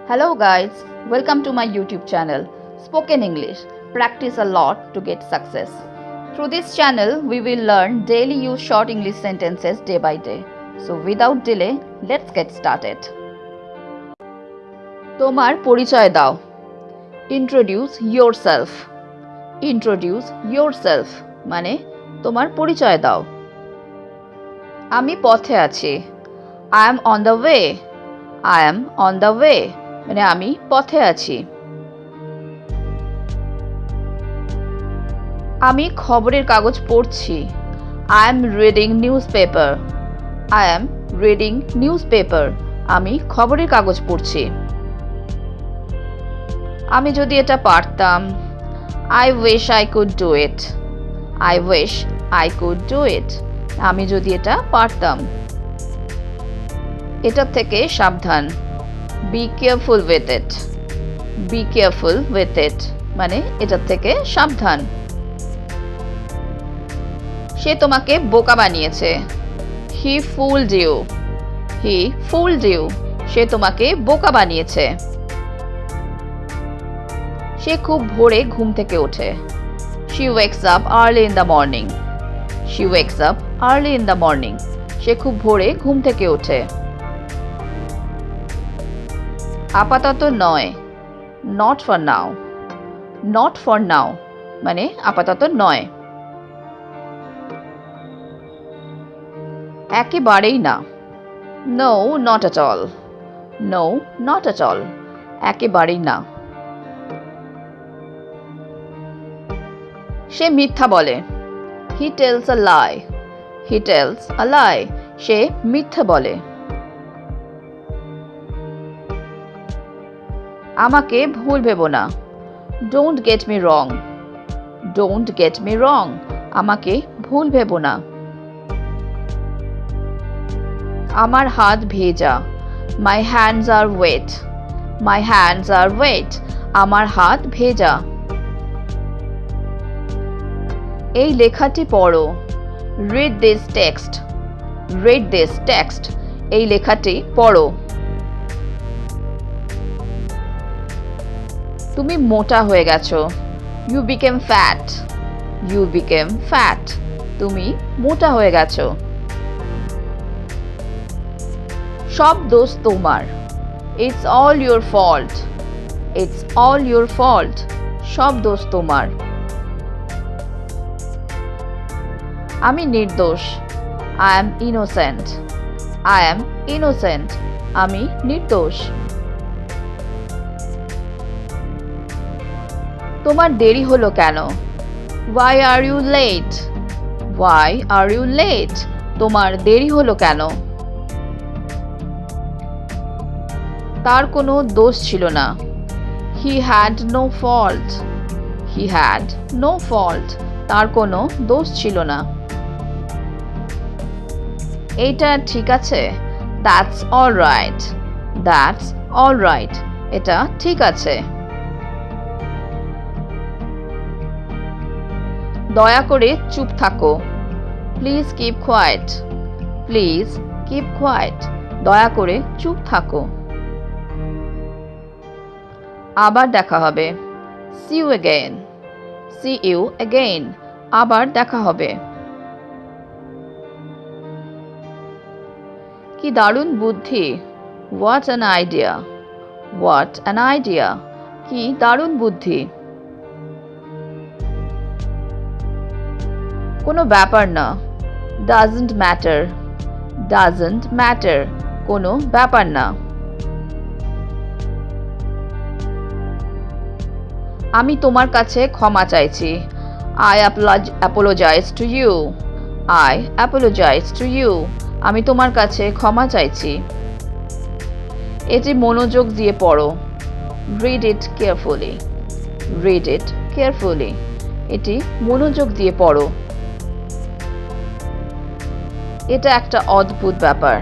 Hello guys, welcome to my YouTube channel Spoken English. Practice a lot to get success. Through this channel, we will learn daily use short English sentences day by day. So without delay, let's get started. তোমার পরিচয় দাও. Introduce yourself. Introduce yourself মানে তোমার পরিচয় দাও. আমি পথে আছি. I am on the way. I am on the way মানে আমি পথে আছি. আমি খবরের কাগজ পড়ছি. I am reading newspaper. I am reading newspaper আমি খবরের কাগজ পড়ছি. আমি যদি এটা পারতাম. I wish I could do it. I wish I could do it আমি যদি এটা পারতাম. এটা থেকে সাবধান. Be careful with it. Be careful with it মানে এটা থেকে সাবধান. সে তোমাকে বোকা বানিয়েছে. He fooled you. He fooled you সে তোমাকে বোকা বানিয়েছে. সে খুব ভোরে ঘুম থেকে ওঠে. She wakes up early in the morning. She wakes up early in the morning সে খুব ভোরে ঘুম থেকে ওঠে. আপাতত নয়. Not for now. Not for now মানে আপাতত নয়. একেবারেই না. No, not at all. No, not at all একেবারেই না. সে মিথ্যা বলে. He tells a lie. He tells a lie সে মিথ্যা বলে. আমাকে ভুল ভেবো না. Don't get me wrong. Don't get me wrong আমাকে ভুল ভেবো না. আমার হাত ভেজা. My hands are wet. My hands are wet আমার হাত ভেজা. এই লেখাটি পড়ো. Read this text. Read this text এই লেখাটি পড়ো. তুমি মোটা হয়ে গেছো. You became fat. You became fat তুমি মোটা হয়ে গেছো. সব দোষ তোমার. It's all your fault. It's all your fault সব দোষ তোমার. আমি নির্দোষ. I am innocent. I am innocent আমি নির্দোষ. তোমার দেরি হলো কেন? Why are you late? Why are you late তোমার দেরি হলো কেন? তার কোনো দোষ ছিল না. He had no fault. He had no fault তার কোনো দোষ ছিল না. এইটা ঠিক আছে. That's all right. That's all right এটা ঠিক আছে. দয়া করে চুপ থাকো. Please keep quiet. Please keep quiet দয়া করে চুপ থাকো. আবার দেখা হবে. See you again. See you again আবার দেখা হবে. কি দারুণ বুদ্ধি. What an idea. What an idea কি দারুণ বুদ্ধি. কোনো ব্যাপার না. Doesn't matter. Doesn't matter কোনো ব্যাপার না. আমি তোমার কাছে ক্ষমা চাইছি. I apologize to you. I apologize to you আমি তোমার কাছে ক্ষমা চাইছি. এটি মনোযোগ দিয়ে পড়ো. Read it carefully. Read it carefully এটি মনোযোগ দিয়ে পড়ো. এটা একটা অদ্ভুত ব্যাপার.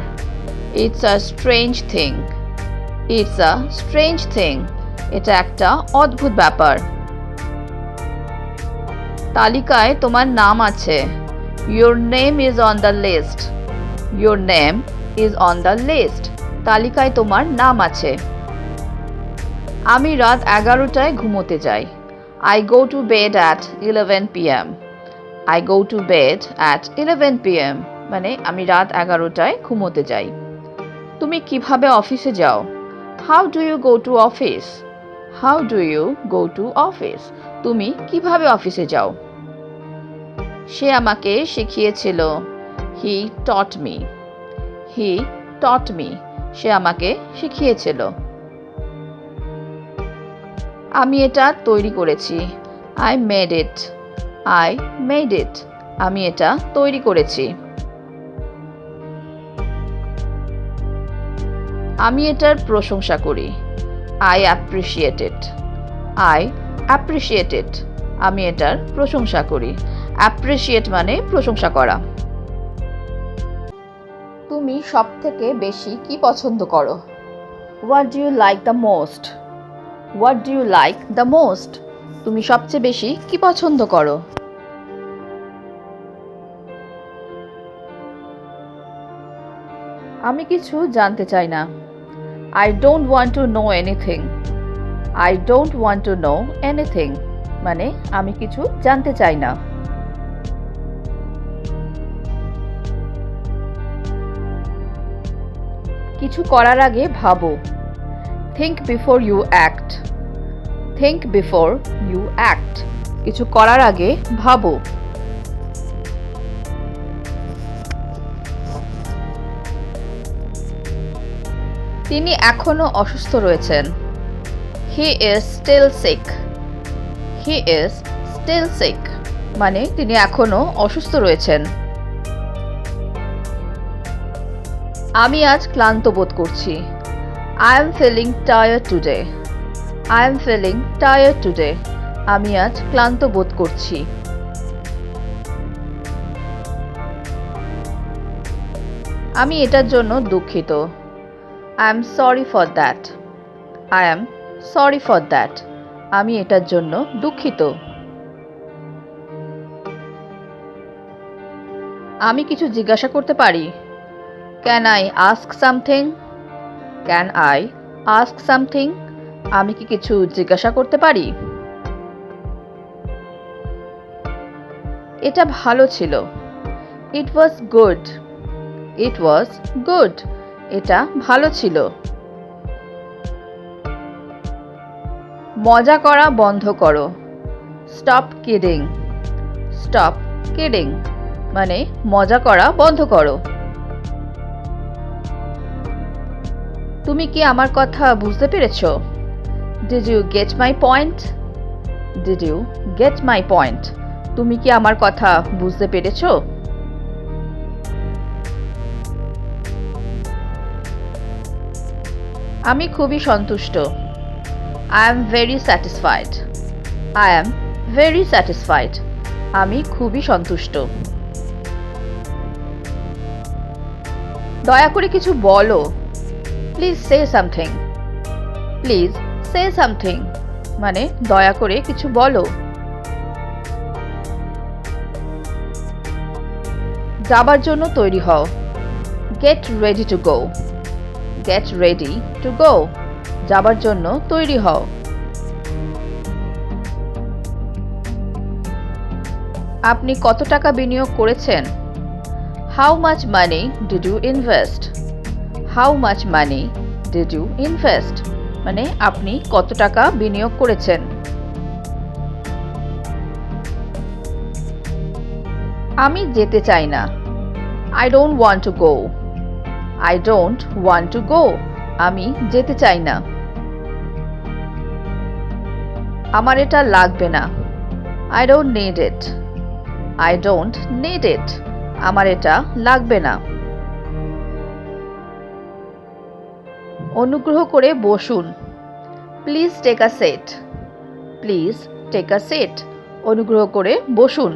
It's a strange thing. It's a strange thing এটা একটা অদ্ভুত ব্যাপার. তালিকায় তোমার নাম আছে. Your name is on the list. Your name is on the list তালিকায় তোমার নাম আছে. আমি রাত 11টায় ঘুমোতে যাই। I go to bed at 11 p.m. I go to bed at 11 p.m. মানে আমি রাত 11টায় ঘুমোতে যাই। তুমি কিভাবে অফিসে যাও? How do you go to office? How do you go to office? তুমি কিভাবে অফিসে যাও? সে আমাকে শিখিয়েছিল। He taught me. He taught me. সে আমাকে শিখিয়েছিল। আমি এটা তৈরি করেছি। I made it. I made it. আমি এটা তৈরি করেছি। আমি এটার প্রশংসা করি। I appreciate it. I appreciate it. আমি এটার প্রশংসা করি। Appreciate মানে প্রশংসা করা। তুমি সবথেকে বেশি কি পছন্দ করো? What do you like the most? What do you like the most? তুমি সবচেয়ে বেশি কি পছন্দ করো? আমি কিছু জানতে চাই না। I don't want to know anything. I don't want to know anything. মানে আমি কিছু জানতে চাই না। কিছু করার আগে ভাবো। Think before you act. Think before you act. কিছু করার আগে ভাবো। তিনি এখনো অসুস্থ রয়েছেন। He is still sick. He is still sick. মানে তিনি এখনো অসুস্থ রয়েছেন। আমি আজ ক্লান্ত বোধ করছি। I am feeling tired today. I am feeling tired today. আমি আজ ক্লান্ত বোধ করছি। আমি এটার জন্য দুঃখিত। I am sorry for that. I am sorry for that. আমি এটার জন্য দুঃখিত। আমি কিছু জিজ্ঞাসা করতে পারি? Can I ask something? Can I ask something? আমি কি কিছু জিজ্ঞাসা করতে পারি? এটা ভালো ছিল। It was good. It was good. এটা ভালো ছিল। মজা করা বন্ধ করো। Stop kidding. Stop kidding. মানে মজা করা বন্ধ করো। তুমি কি আমার কথা বুঝতে পেরেছো? Did you get my point? Did you get my point? তুমি কি আমার কথা বুঝতে পেরেছো? আমি খুবই সন্তুষ্ট। I am very satisfied. I am very satisfied. আমি খুবই সন্তুষ্ট। দয়া করে কিছু বলো। Please say something. Please say something. মানে দয়া করে কিছু বলো। যাবার জন্য তৈরি হও। Get ready to go. Get ready to go. যাবার জন্য তৈরি হও। আপনি কত টাকা বিনিয়োগ করেছেন? How much money did you invest? How much money did you invest? মানে আপনি কত টাকা বিনিয়োগ করেছেন? আমি যেতে চাই না। I don't want to go. I don't want to go. আমি যেতে চাই না। আমার এটা লাগবে না। I don't need it. I don't need it. আমার এটা লাগবে না। অনুগ্রহ করে বসুন। Please take a seat. Please take a seat. অনুগ্রহ করে বসুন।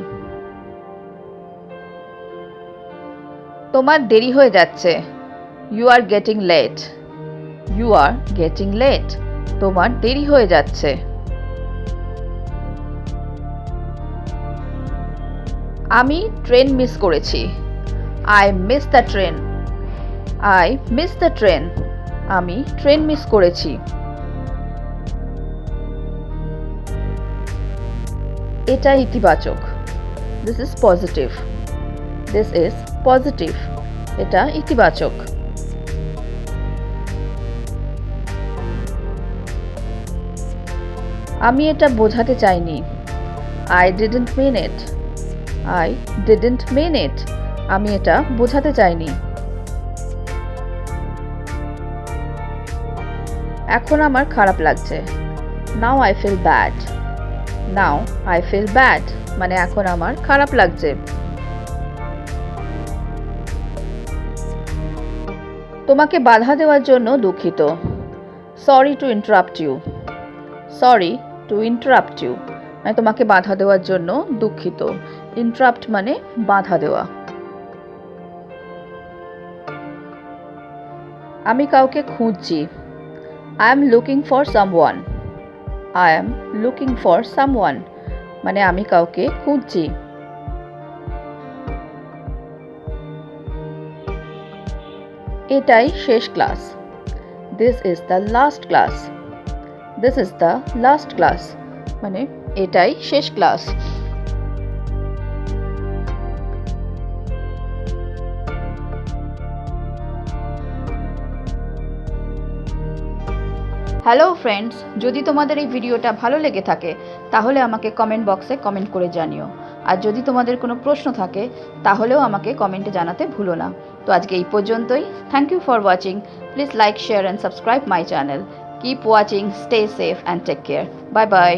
তোমার দেরি হয়ে যাচ্ছে। You are getting late. You are getting late. তোমার দেরি হয়ে যাচ্ছে। আমি ট্রেন মিস করেছি। I missed the train. I missed the train. আমি ট্রেন মিস করেছি। এটা ইতিবাচক। This is positive. This is positive. এটা ইতিবাচক। আমি এটা বোঝাতে চাইনি। I didn't mean it. I didn't mean it. আমি এটা বোঝাতে চাইনি। এখন আমার খারাপ লাগছে। Now I feel bad. Now I feel bad. মানে এখন আমার খারাপ লাগছে। তোমাকে বাধা দেওয়ার জন্য দুঃখিত। Sorry to interrupt you. Sorry to interrupt you. মানে তোমাকে বাধা দেওয়ার জন্য দুঃখিত। Interrupt মানে বাধা দেওয়া। আমি কাউকে খুঁজছি। I am looking for someone. I am looking for someone. মানে আমি কাউকে খুঁজছি। এটাই শেষ class. This is the last class. This is the last class. মানে এটাই শেষ ক্লাস। হ্যালো ফ্রেন্ডস, যদি তোমাদের এই ভিডিওটা ভালো লেগে থাকে তাহলে আমাকে কমেন্ট বক্সে কমেন্ট করে জানিও। আর যদি তোমাদের কোনো প্রশ্ন থাকে তাহলেও আমাকে কমেন্টে জানাতে ভুলো না। তো আজকে এই পর্যন্তই। Thank you for watching. Please like, share and subscribe my channel. Keep watching, stay safe and take care. Bye by.